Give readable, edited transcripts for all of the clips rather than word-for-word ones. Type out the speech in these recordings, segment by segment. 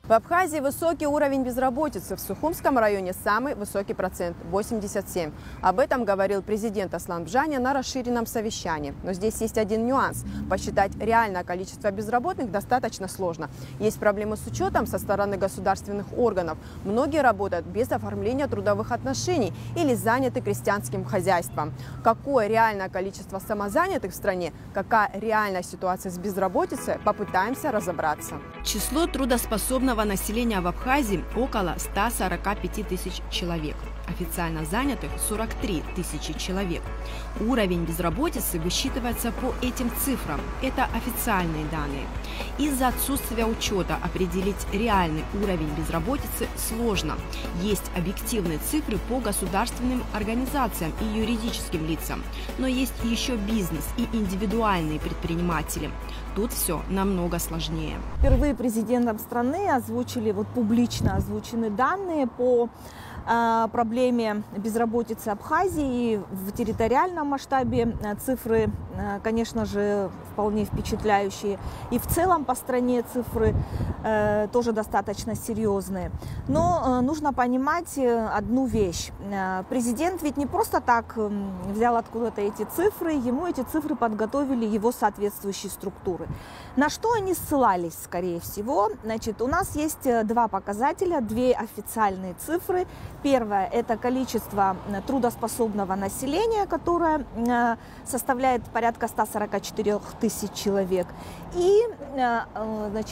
В Абхазии высокий уровень безработицы. В Сухумском районе самый высокий процент – 87%. Об этом говорил президент Аслан Бжаня на расширенном совещании. Но здесь есть один нюанс. Посчитать реальное количество безработных достаточно сложно. Есть проблемы с учетом со стороны государственных органов. Многие работают без оформления трудовых отношений или заняты крестьянским хозяйством. Какое реальное количество самозанятых в стране, какая реальная ситуация с безработицей, попытаемся разобраться. Число трудоспособного населения в Абхазии около 145 тысяч человек. Официально занятых 43 тысячи человек. Уровень безработицы высчитывается по этим цифрам. Это официальные данные. Из-за отсутствия учета определить реальный уровень безработицы сложно. Есть объективные цифры по государственным организациям и юридическим лицам. Но есть еще бизнес и индивидуальные предприниматели. Тут все намного сложнее. Впервые президентом страны публично озвучены данные по проблеме безработицы Абхазии. И в территориальном масштабе цифры, конечно же, вполне впечатляющие. И в целом по стране цифры тоже достаточно серьезные. Но нужно понимать одну вещь. Президент ведь не просто так взял откуда-то эти цифры, ему эти цифры подготовили его соответствующие структуры. На что они ссылались, скорее всего? Значит, у нас есть два показателя, две официальные цифры. Первое – это количество трудоспособного населения, которое составляет порядка 144 тысяч человек. И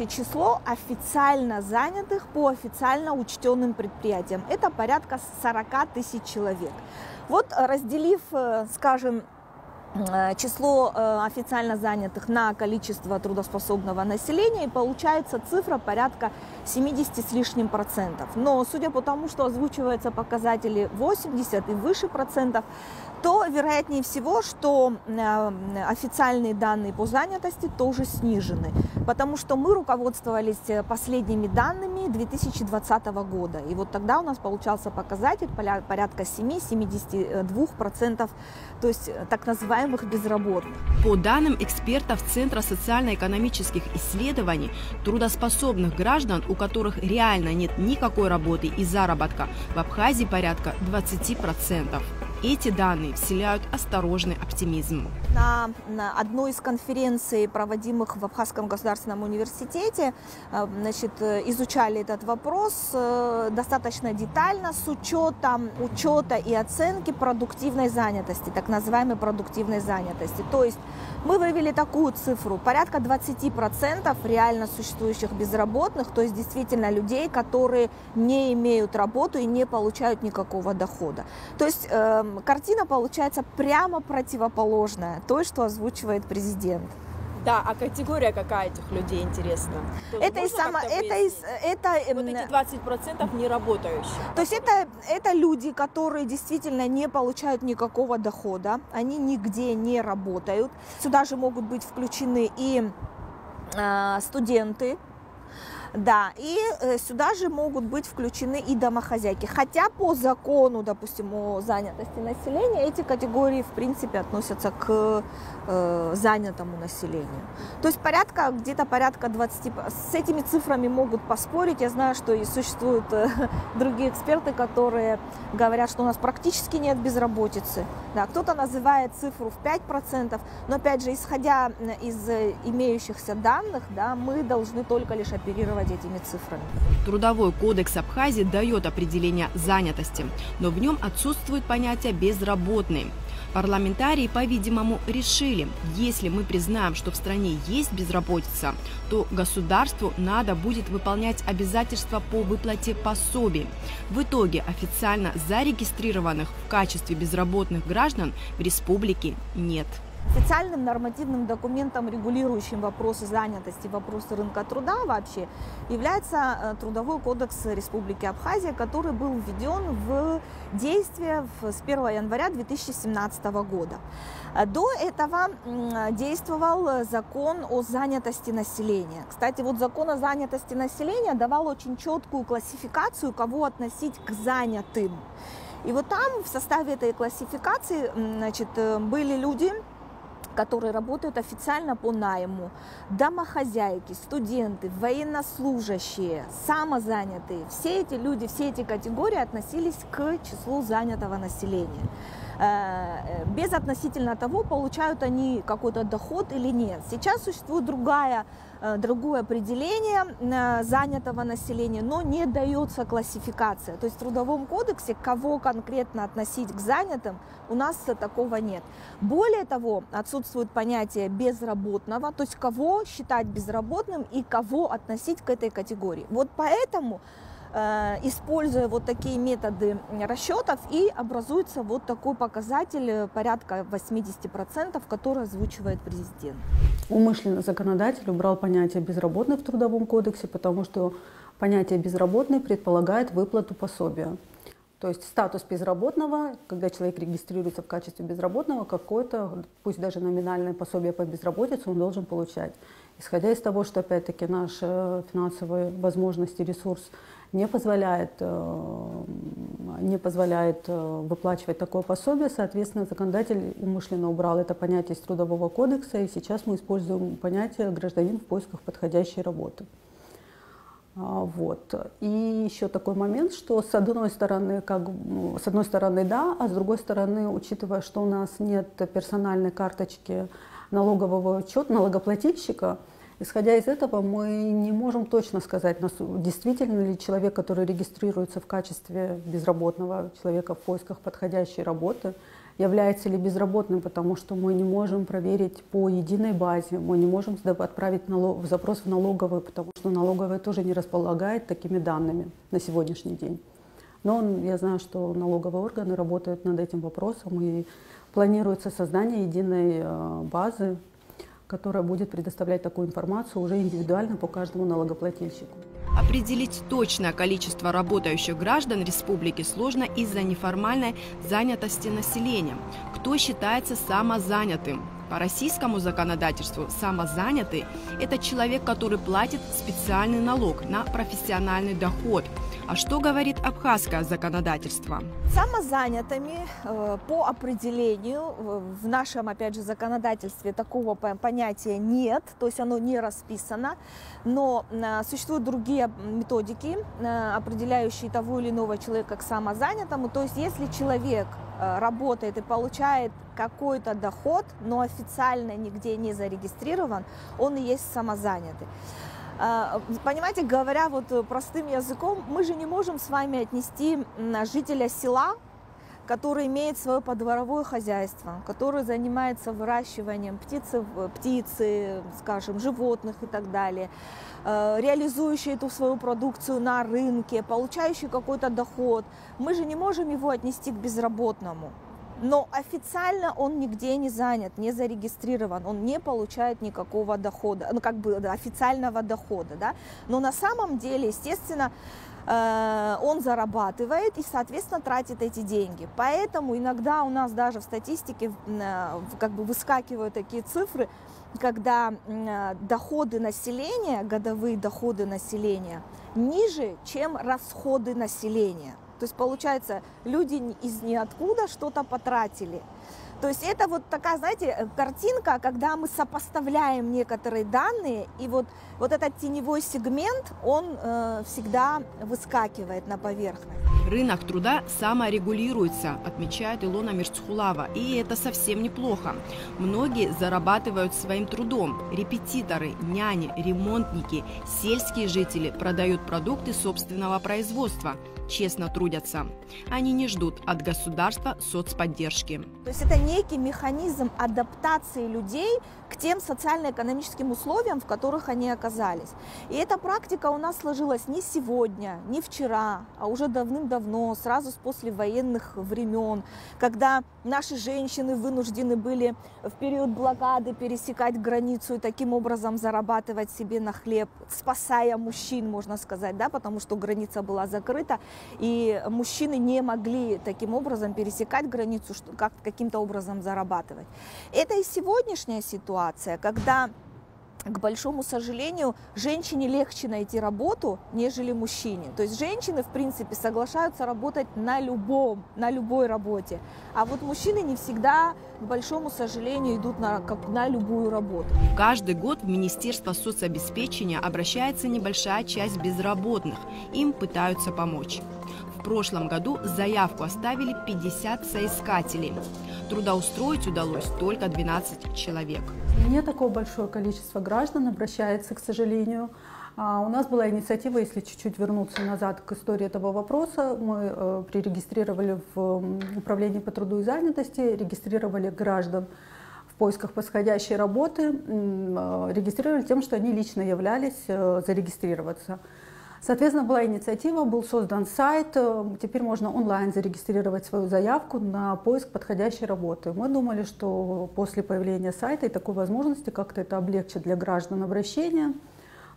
число официально занятых по официально учтенным предприятиям. Это порядка 40 тысяч человек. Вот разделив, скажем, число официально занятых на количество трудоспособного населения, и получается цифра порядка 70 с лишним процентов. Но судя по тому, что озвучиваются показатели 80 и выше процентов, то вероятнее всего, что официальные данные по занятости тоже снижены, потому что мы руководствовались последними данными 2020 года. И вот тогда у нас получался показатель порядка 7-72%, то есть так называемых безработных. По данным экспертов Центра социально-экономических исследований, трудоспособных граждан, у которых реально нет никакой работы и заработка, в Абхазии порядка 20%. Эти данные вселяют осторожный оптимизм. На одной из конференций, проводимых в Абхазском государственном университете, изучали этот вопрос достаточно детально с учетом учета и оценки продуктивной занятости, так называемой продуктивной занятости. То есть мы вывели такую цифру: порядка 20% реально существующих безработных, то есть действительно людей, которые не имеют работу и не получают никакого дохода. То есть картина получается прямо противоположная той, что озвучивает президент. Да, а категория какая этих людей, интересно? Это эти 20% не работающих. То есть это люди, которые действительно не получают никакого дохода, они нигде не работают. Сюда же могут быть включены и студенты. Да, и сюда же могут быть включены и домохозяйки. Хотя по закону, допустим, о занятости населения, эти категории, в принципе, относятся к занятому населению. То есть где-то порядка 20. С этими цифрами могут поспорить. Я знаю, что и существуют другие эксперты, которые говорят, что у нас практически нет безработицы. Да, кто-то называет цифру в 5%, но, опять же, исходя из имеющихся данных, да, мы должны только лишь оперировать этими цифрами. Трудовой кодекс Абхазии дает определение занятости, но в нем отсутствует понятие «безработный». Парламентарии, по-видимому, решили, если мы признаем, что в стране есть безработица, то государству надо будет выполнять обязательства по выплате пособий. В итоге официально зарегистрированных в качестве безработных граждан в республике нет. Официальным нормативным документом, регулирующим вопросы занятости, вопросы рынка труда вообще, является Трудовой кодекс Республики Абхазия, который был введен в действие с 1 января 2017 года. До этого действовал закон о занятости населения. Кстати, вот закон о занятости населения давал очень четкую классификацию, кого относить к занятым. И вот там в составе этой классификации, были люди, которые работают официально по найму, домохозяйки, студенты, военнослужащие, самозанятые. Все эти люди, все эти категории относились к числу занятого населения. Безотносительно того, получают они какой-то доход или нет. Сейчас существует другое определение занятого населения, но не дается классификация. То есть в Трудовом кодексе, кого конкретно относить к занятым, у нас такого нет. Более того, отсутствует понятие безработного, то есть кого считать безработным и кого относить к этой категории. Вот поэтому, используя вот такие методы расчетов, и образуется вот такой показатель порядка 80%, который озвучивает президент. Умышленно законодатель убрал понятие «безработный» в Трудовом кодексе, потому что понятие «безработный» предполагает выплату пособия. То есть статус безработного, когда человек регистрируется в качестве безработного, какое-то, пусть даже номинальное пособие по безработице он должен получать. Исходя из того, что опять-таки наши финансовые возможности, ресурс не позволяет выплачивать такое пособие, соответственно, законодатель умышленно убрал это понятие из Трудового кодекса, и сейчас мы используем понятие «гражданин в поисках подходящей работы». Вот. И еще такой момент, что с одной стороны, да, а с другой стороны, учитывая, что у нас нет персональной карточки налогового учета, налогоплательщика, исходя из этого, мы не можем точно сказать, действительно ли человек, который регистрируется в качестве безработного человека в поисках подходящей работы, является ли безработным, потому что мы не можем проверить по единой базе, мы не можем отправить запрос в налоговую, потому что налоговая тоже не располагает такими данными на сегодняшний день. Но я знаю, что налоговые органы работают над этим вопросом, и планируется создание единой базы, которая будет предоставлять такую информацию уже индивидуально по каждому налогоплательщику. Определить точное количество работающих граждан республики сложно из-за неформальной занятости населения. Кто считается самозанятым? По российскому законодательству самозанятый – это человек, который платит специальный налог на профессиональный доход. А что говорит абхазское законодательство? Самозанятыми по определению в нашем, опять же, законодательстве такого понятия нет, то есть оно не расписано, но существуют другие методики, определяющие того или иного человека как самозанятому. То есть если человек работает и получает какой-то доход, но официально нигде не зарегистрирован, он и есть самозанятый. Понимаете, говоря вот простым языком, мы же не можем с вами отнести жителя села, который имеет свое подворовое хозяйство, который занимается выращиванием птицы, скажем, животных и так далее, реализующий эту свою продукцию на рынке, получающий какой-то доход. Мы же не можем его отнести к безработному. Но официально он нигде не занят, не зарегистрирован, он не получает никакого дохода, ну как бы официального дохода, да. Но на самом деле, естественно, он зарабатывает и, соответственно, тратит эти деньги. Поэтому иногда у нас даже в статистике как бы выскакивают такие цифры, когда доходы населения, годовые доходы населения ниже, чем расходы населения. То есть, получается, люди из ниоткуда что-то потратили. То есть это вот такая, знаете, картинка, когда мы сопоставляем некоторые данные, и вот этот теневой сегмент, он всегда выскакивает на поверхность. Рынок труда саморегулируется, отмечает Илона Мирцхулава, и это совсем неплохо. Многие зарабатывают своим трудом. Репетиторы, няни, ремонтники, сельские жители продают продукты собственного производства. Честно трудятся. Они не ждут от государства соцподдержки. То есть это некий механизм адаптации людей к тем социально-экономическим условиям, в которых они оказались. И эта практика у нас сложилась не сегодня, не вчера, а уже давным-давно, сразу с послевоенных времен, когда наши женщины вынуждены были в период блокады пересекать границу и таким образом зарабатывать себе на хлеб, спасая мужчин, можно сказать, да, потому что граница была закрыта, и мужчины не могли таким образом пересекать границу, каким-то образом зарабатывать. Это и сегодняшняя ситуация, когда к большому сожалению, женщине легче найти работу, нежели мужчине. То есть женщины, в принципе, соглашаются работать на любой работе. А вот мужчины не всегда, к большому сожалению, идут на любую работу. Каждый год в Министерство соцобеспечения обращается небольшая часть безработных. Им пытаются помочь. В прошлом году заявку оставили 50 соискателей. Трудоустроить удалось только 12 человек. Не такое большое количество граждан обращается, к сожалению. У нас была инициатива, если чуть-чуть вернуться назад к истории этого вопроса, мы прирегистрировали в Управлении по труду и занятости, регистрировали граждан в поисках подходящей работы, регистрировали тем, что они лично являлись зарегистрироваться. Соответственно, была инициатива, был создан сайт, теперь можно онлайн зарегистрировать свою заявку на поиск подходящей работы. Мы думали, что после появления сайта и такой возможности как-то это облегчит для граждан обращение.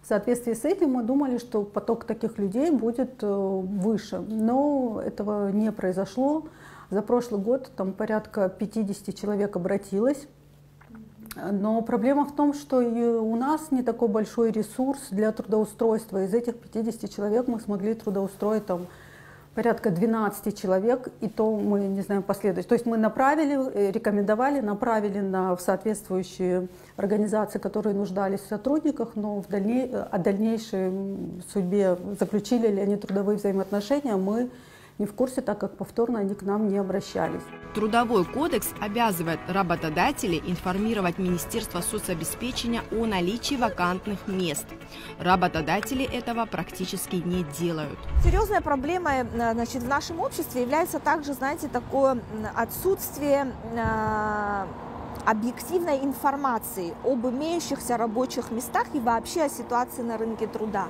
В соответствии с этим мы думали, что поток таких людей будет выше, но этого не произошло. За прошлый год там порядка 50 человек обратилось. Но проблема в том, что и у нас не такой большой ресурс для трудоустройства. Из этих 50 человек мы смогли трудоустроить там порядка 12 человек, и то мы не знаем последовательно. То есть мы направили, рекомендовали, направили в соответствующие организации, которые нуждались в сотрудниках, но о дальнейшей судьбе, заключили ли они трудовые взаимоотношения, мы не в курсе, так как повторно они к нам не обращались. Трудовой кодекс обязывает работодателей информировать Министерство соцобеспечения о наличии вакантных мест. Работодатели этого практически не делают. Серьезной проблемой, значит, в нашем обществе является также, знаете, такое отсутствие объективной информации об имеющихся рабочих местах и вообще о ситуации на рынке труда.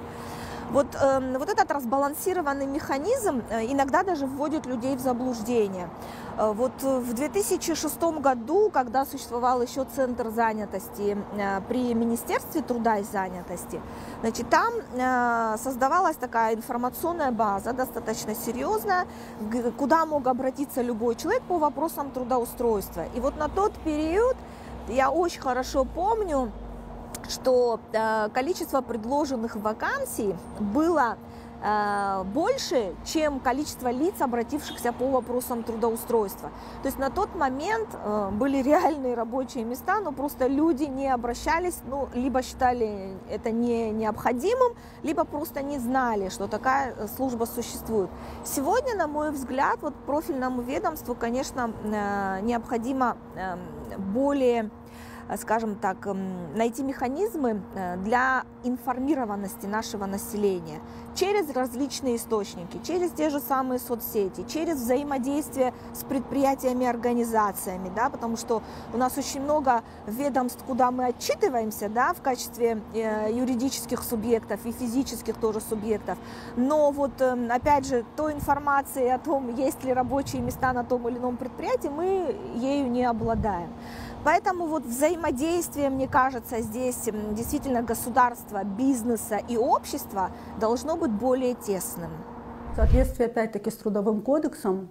Вот этот разбалансированный механизм иногда даже вводит людей в заблуждение. Вот в 2006 году, когда существовал еще Центр занятости при Министерстве труда и занятости, значит, там создавалась такая информационная база, достаточно серьезная, куда мог обратиться любой человек по вопросам трудоустройства. И вот на тот период я очень хорошо помню, что количество предложенных вакансий было больше, чем количество лиц, обратившихся по вопросам трудоустройства. То есть на тот момент были реальные рабочие места, но просто люди не обращались, либо считали это не необходимым, либо просто не знали, что такая служба существует. Сегодня, на мой взгляд, вот профильному ведомству, конечно, необходимо более, скажем так, найти механизмы для информированности нашего населения через различные источники, через те же самые соцсети, через взаимодействие с предприятиями и организациями, да, потому что у нас очень много ведомств, куда мы отчитываемся, да, в качестве юридических субъектов и физических тоже субъектов, но вот опять же той информации о том, есть ли рабочие места на том или ином предприятии, мы ею не обладаем. Поэтому вот взаимодействие, мне кажется, здесь действительно государства, бизнеса и общества должно быть более тесным. В соответствии, опять-таки, с Трудовым кодексом,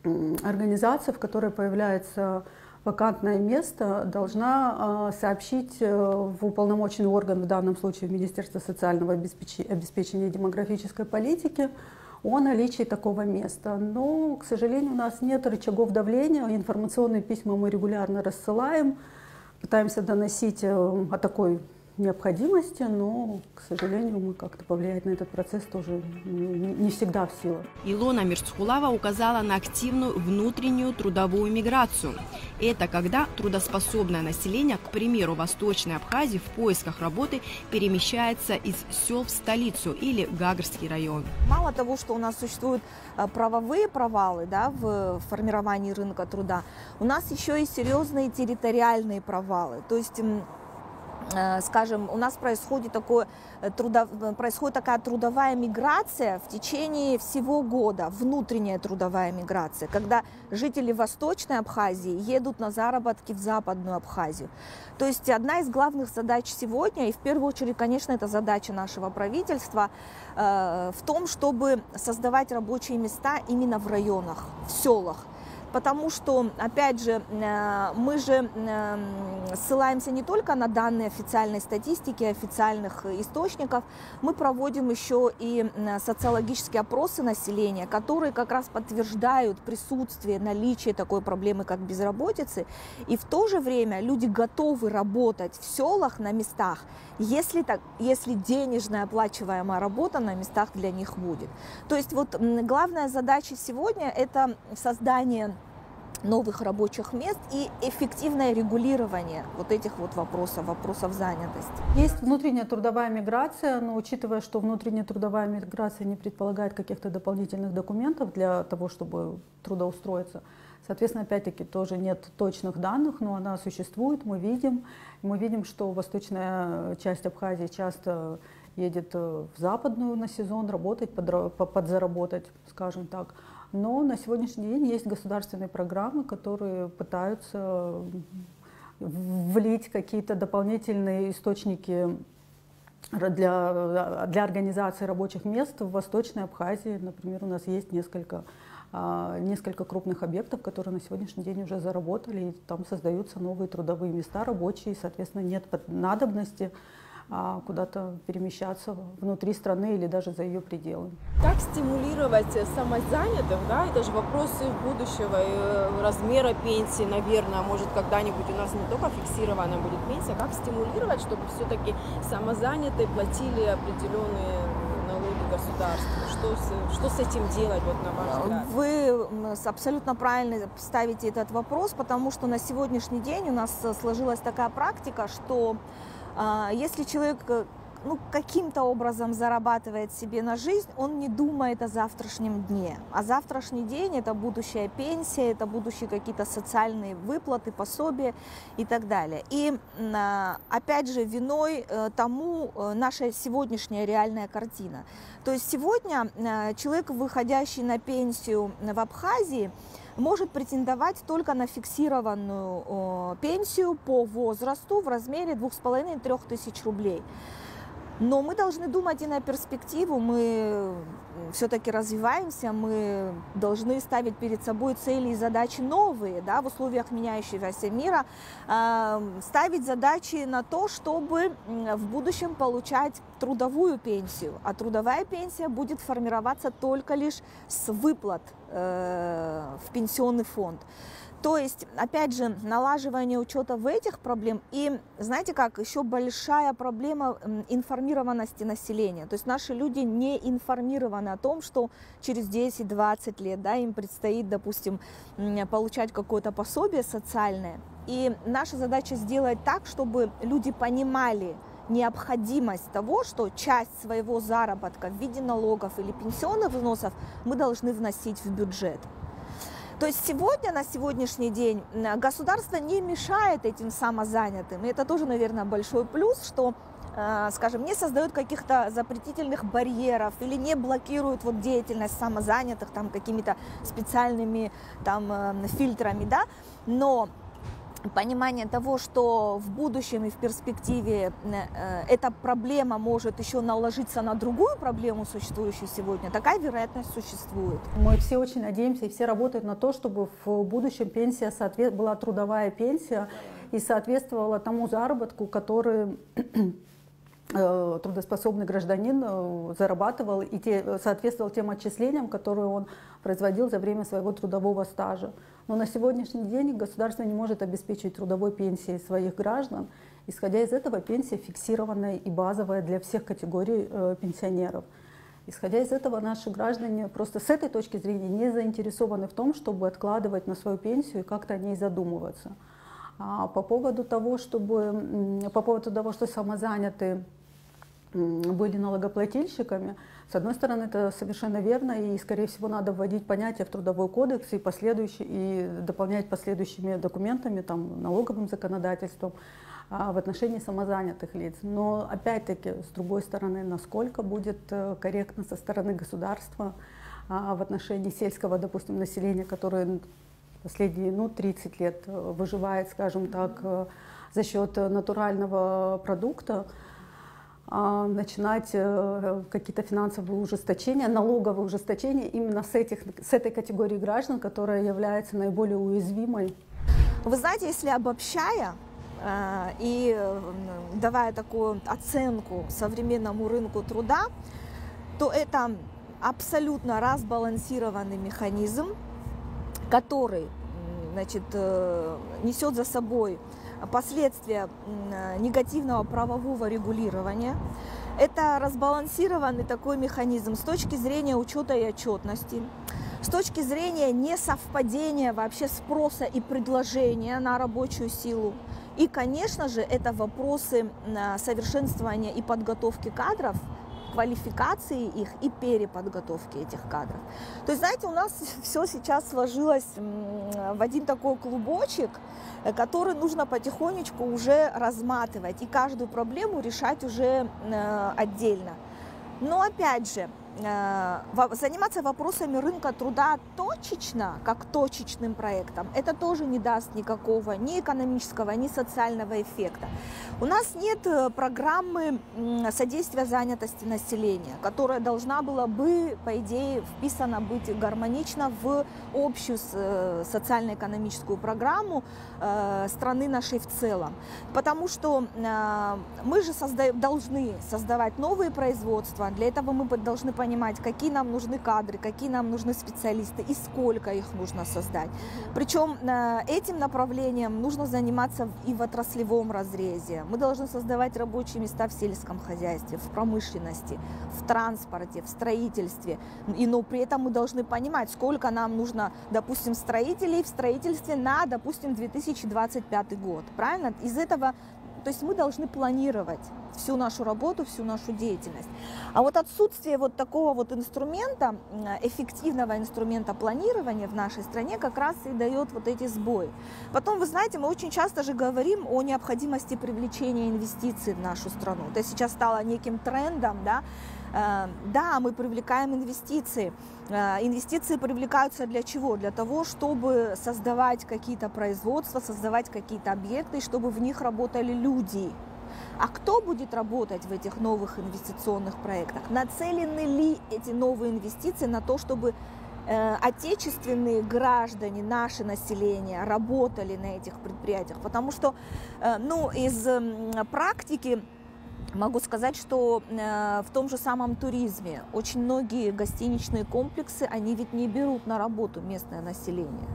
организация, в которой появляется вакантное место, должна сообщить в уполномоченный орган, в данном случае в Министерство социального обеспечения и демографической политики, о наличии такого места. Но, к сожалению, у нас нет рычагов давления, информационные письма мы регулярно рассылаем, пытаемся доносить о такой необходимости, но, к сожалению, мы как-то повлиять на этот процесс тоже не всегда в силах. Илона Мирцхулава указала на активную внутреннюю трудовую миграцию. Это когда трудоспособное население, к примеру, Восточной Абхазии, в поисках работы перемещается из сел в столицу или Гагарский район. Мало того, что у нас существуют правовые провалы, да, в формировании рынка труда, у нас еще и серьезные территориальные провалы. То есть, скажем, у нас происходит такая трудовая миграция в течение всего года, внутренняя трудовая миграция, когда жители Восточной Абхазии едут на заработки в Западную Абхазию. То есть одна из главных задач сегодня, и в первую очередь, конечно, это задача нашего правительства, в том, чтобы создавать рабочие места именно в районах, в селах. потому что, опять же, мы же ссылаемся не только на данные официальной статистики, официальных источников, мы проводим еще и социологические опросы населения, которые как раз подтверждают присутствие, наличие такой проблемы, как безработицы, и в то же время люди готовы работать в селах на местах, если денежная оплачиваемая работа на местах для них будет. То есть вот главная задача сегодня – это создание новых рабочих мест и эффективное регулирование вот этих вот вопросов занятости. Есть внутренняя трудовая миграция, но учитывая, что внутренняя трудовая миграция не предполагает каких-то дополнительных документов для того, чтобы трудоустроиться, соответственно, опять-таки тоже нет точных данных, но она существует, мы видим, что восточная часть Абхазии часто едет в западную на сезон работать, подзаработать, скажем так. Но на сегодняшний день есть государственные программы, которые пытаются влить какие-то дополнительные источники для организации рабочих мест в Восточной Абхазии. Например, у нас есть несколько крупных объектов, которые на сегодняшний день уже заработали, и там создаются новые трудовые места рабочие, и, соответственно, нет надобности куда-то перемещаться внутри страны или даже за ее пределы. Как стимулировать самозанятых, да, это же вопросы будущего, размера пенсии, наверное, может когда-нибудь у нас не только фиксированная будет пенсия, как стимулировать, чтобы все-таки самозанятые платили определенные налоги государству? Что с этим делать, вот, на ваш взгляд? Вы абсолютно правильно ставите этот вопрос, потому что на сегодняшний день у нас сложилась такая практика, что если человек каким-то образом зарабатывает себе на жизнь, он не думает о завтрашнем дне. А завтрашний день – это будущая пенсия, это будущие какие-то социальные выплаты, пособия и так далее. И опять же виной тому наша сегодняшняя реальная картина. То есть сегодня человек, выходящий на пенсию в Абхазии, может претендовать только на фиксированную пенсию по возрасту в размере 2500–3000 тысяч рублей. Но мы должны думать и на перспективу, мы все-таки развиваемся, мы должны ставить перед собой цели и задачи новые, да, в условиях меняющегося мира, ставить задачи на то, чтобы в будущем получать трудовую пенсию, а трудовая пенсия будет формироваться только лишь с выплат в пенсионный фонд. То есть, опять же, налаживание учета в этих проблем и, знаете как, еще большая проблема информированности населения. То есть наши люди не информированы о том, что через 10-20 лет, да, им предстоит, допустим, получать какое-то пособие социальное. И наша задача сделать так, чтобы люди понимали необходимость того, что часть своего заработка в виде налогов или пенсионных взносов мы должны вносить в бюджет. То есть сегодня, на сегодняшний день, государство не мешает этим самозанятым. И это тоже, наверное, большой плюс, что, скажем, не создает каких-то запретительных барьеров или не блокирует вот деятельность самозанятых там какими-то специальными там фильтрами, да, но понимание того, что в будущем и в перспективе эта проблема может еще наложиться на другую проблему, существующую сегодня, такая вероятность существует. Мы все очень надеемся и все работают на то, чтобы в будущем пенсия была трудовая пенсия и соответствовала тому заработку, который трудоспособный гражданин зарабатывал и соответствовал тем отчислениям, которые он производил за время своего трудового стажа. Но на сегодняшний день государство не может обеспечить трудовой пенсией своих граждан. Исходя из этого, пенсия фиксированная и базовая для всех категорий пенсионеров. Исходя из этого, наши граждане просто с этой точки зрения не заинтересованы в том, чтобы откладывать на свою пенсию и как-то о ней задумываться. По поводу того, что самозанятые были налогоплательщиками, с одной стороны, это совершенно верно, и, скорее всего, надо вводить понятие в Трудовой кодекс и дополнять последующими документами, налоговым законодательством в отношении самозанятых лиц. Но, опять-таки, с другой стороны, насколько будет корректно со стороны государства в отношении сельского, допустим, населения, которое последние 30 лет выживает, скажем так, за счет натурального продукта, начинать какие-то финансовые ужесточения, налоговые ужесточения именно с этой категории граждан, которая является наиболее уязвимой. Вы знаете, если обобщая и давая такую оценку современному рынку труда, то это абсолютно разбалансированный механизм, который, значит, несет за собой последствия негативного правового регулирования. Это разбалансированный такой механизм с точки зрения учета и отчетности, с точки зрения несовпадения вообще спроса и предложения на рабочую силу. И, конечно же, это вопросы совершенствования и подготовки кадров, квалификации их и переподготовки этих кадров. То есть, знаете, у нас все сейчас сложилось в один такой клубочек, который нужно потихонечку уже разматывать и каждую проблему решать уже отдельно. Но опять же, заниматься вопросами рынка труда точечно, как точечным проектом, это тоже не даст никакого ни экономического, ни социального эффекта. У нас нет программы содействия занятости населения, которая должна была бы, по идее, вписана быть гармонично в общую социально-экономическую программу страны нашей в целом. Потому что мы же должны создавать новые производства, для этого мы должны понимать, какие нам нужны кадры, какие нам нужны специалисты и сколько их нужно создать. Причем этим направлением нужно заниматься и в отраслевом разрезе. Мы должны создавать рабочие места в сельском хозяйстве, в промышленности, в транспорте, в строительстве. Но при этом мы должны понимать, сколько нам нужно, допустим, строителей в строительстве на, допустим, 2025 год. Правильно? Из этого, то есть мы должны планировать всю нашу работу, всю нашу деятельность. А вот отсутствие вот такого вот инструмента, эффективного инструмента планирования в нашей стране как раз и дает вот эти сбои. Потом, вы знаете, мы очень часто же говорим о необходимости привлечения инвестиций в нашу страну. Это сейчас стало неким трендом, да? Да, мы привлекаем инвестиции. Инвестиции привлекаются для чего? Для того, чтобы создавать какие-то производства, создавать какие-то объекты, чтобы в них работали люди. А кто будет работать в этих новых инвестиционных проектах? Нацелены ли эти новые инвестиции на то, чтобы отечественные граждане, наше население работали на этих предприятиях? Потому что, из практики могу сказать, что в том же самом туризме очень многие гостиничные комплексы, они ведь не берут на работу местное население.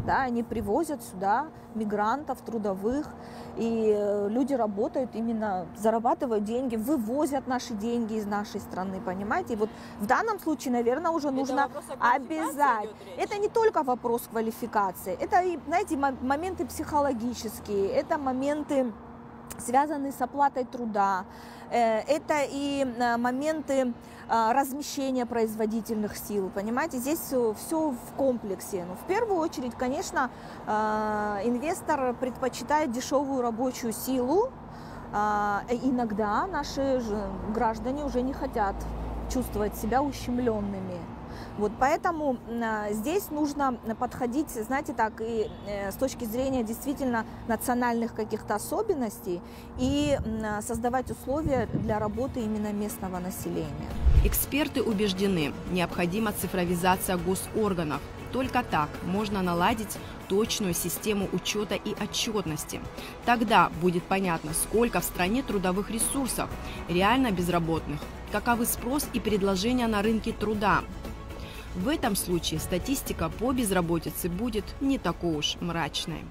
Да, они привозят сюда мигрантов, трудовых, и люди работают именно, зарабатывают деньги, вывозят наши деньги из нашей страны, понимаете? И вот в данном случае, наверное, уже нужно обязать. Это не только вопрос квалификации, это, знаете, моменты психологические, это моменты, связанные с оплатой труда, это и моменты размещения производительных сил, понимаете, здесь все в комплексе. Но в первую очередь, конечно, инвестор предпочитает дешевую рабочую силу. Иногда наши граждане уже не хотят чувствовать себя ущемленными. Вот поэтому здесь нужно подходить, знаете, так, и с точки зрения действительно национальных каких-то особенностей и создавать условия для работы именно местного населения. Эксперты убеждены, необходима цифровизация госорганов. Только так можно наладить точную систему учета и отчетности. Тогда будет понятно, сколько в стране трудовых ресурсов, реально безработных, каковы спрос и предложения на рынке труда. В этом случае статистика по безработице будет не такой уж мрачной.